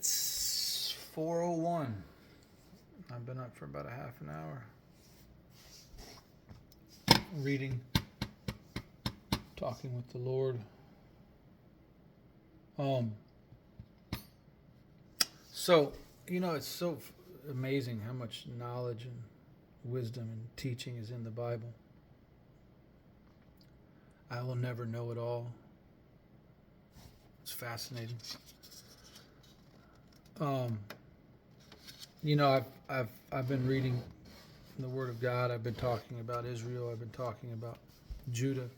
It's 4:01. I've been up for about a half an hour. Reading, talking with the Lord. So, it's so amazing how much knowledge and wisdom and teaching is in the Bible. I will never know it all. It's fascinating. I've been reading the Word of God. I've been talking about Israel. I've been talking about Judah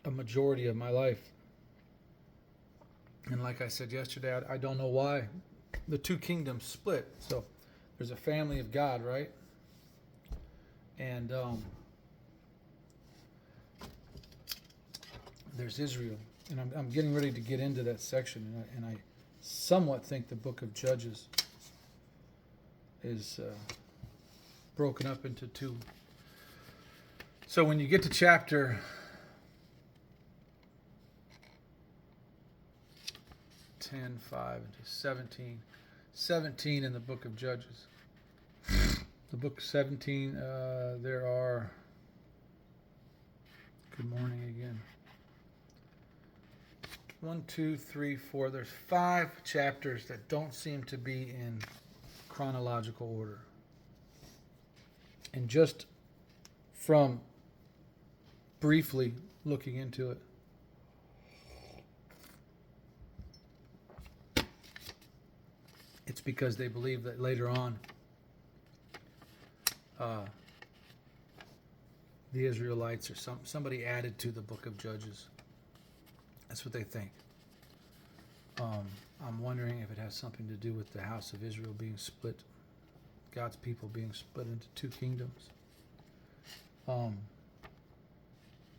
a majority of my life. And like I said yesterday, I don't know why the two kingdoms split. So there's a family of God, right? And there's Israel. And I'm getting ready to get into that section. And I somewhat think the book of Judges is broken up into two. So when you get to chapter 10, 5, into 17 in the book of Judges. The book of 17, there are, good morning again, 1, 2, 3, 4, there's 5 chapters that don't seem to be in chronological order. And just from briefly looking into it, it's because they believe that later on the Israelites or somebody added to the book of Judges. That's what they think. I'm wondering if it has something to do with the house of Israel being split, God's people being split into two kingdoms.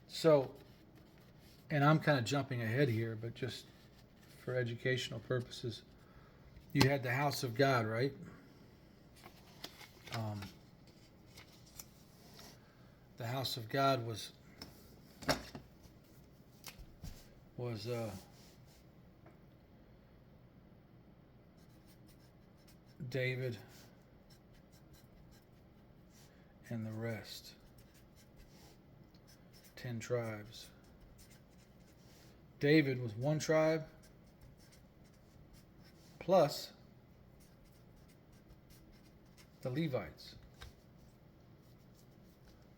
So, and I'm kind of jumping ahead here, but just for educational purposes, you had the house of God, right? The house of God was David and the rest. 10 tribes. David was one tribe plus the Levites,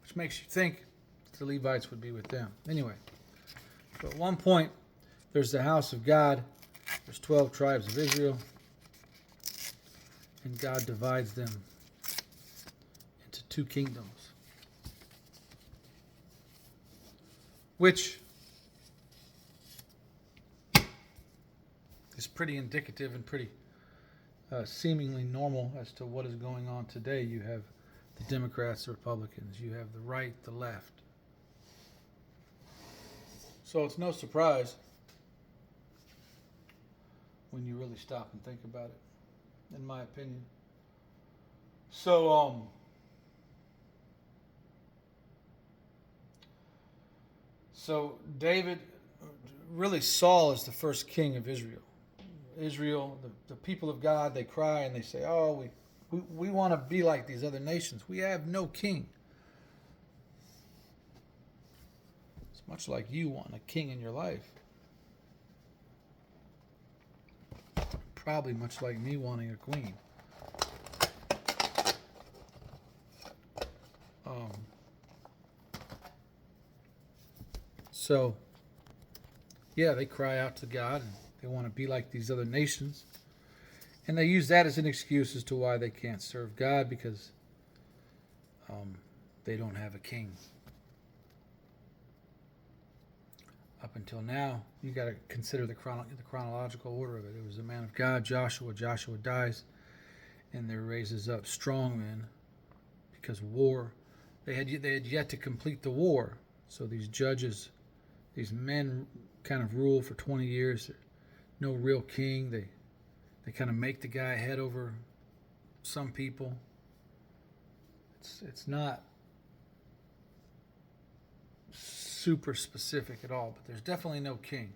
which makes you think the Levites would be with them. Anyway, so at one point, there's the house of God. There's 12 tribes of Israel, and God divides them into two kingdoms, which is pretty indicative and pretty seemingly normal as to what is going on today. You have the Democrats, the Republicans, you have the right, the left. So it's no surprise when you really stop and think about it, in my opinion. So, David, really Saul is the first king of Israel. Israel, the people of God, they cry and they say, oh, we want to be like these other nations. We have no king. It's much like you want a king in your life. Probably much like me wanting a queen. So, yeah, they cry out to God and they want to be like these other nations. And they use that as an excuse as to why they can't serve God, because they don't have a king. Up until now, you got to consider the chronological order of it. It was the man of God, Joshua. Joshua dies, and there raises up strong men, because war. They had yet to complete the war. So these judges, these men, kind of rule for 20 years. No real king. They kind of make the guy head over some people. It's not super specific at all, but there's definitely no king.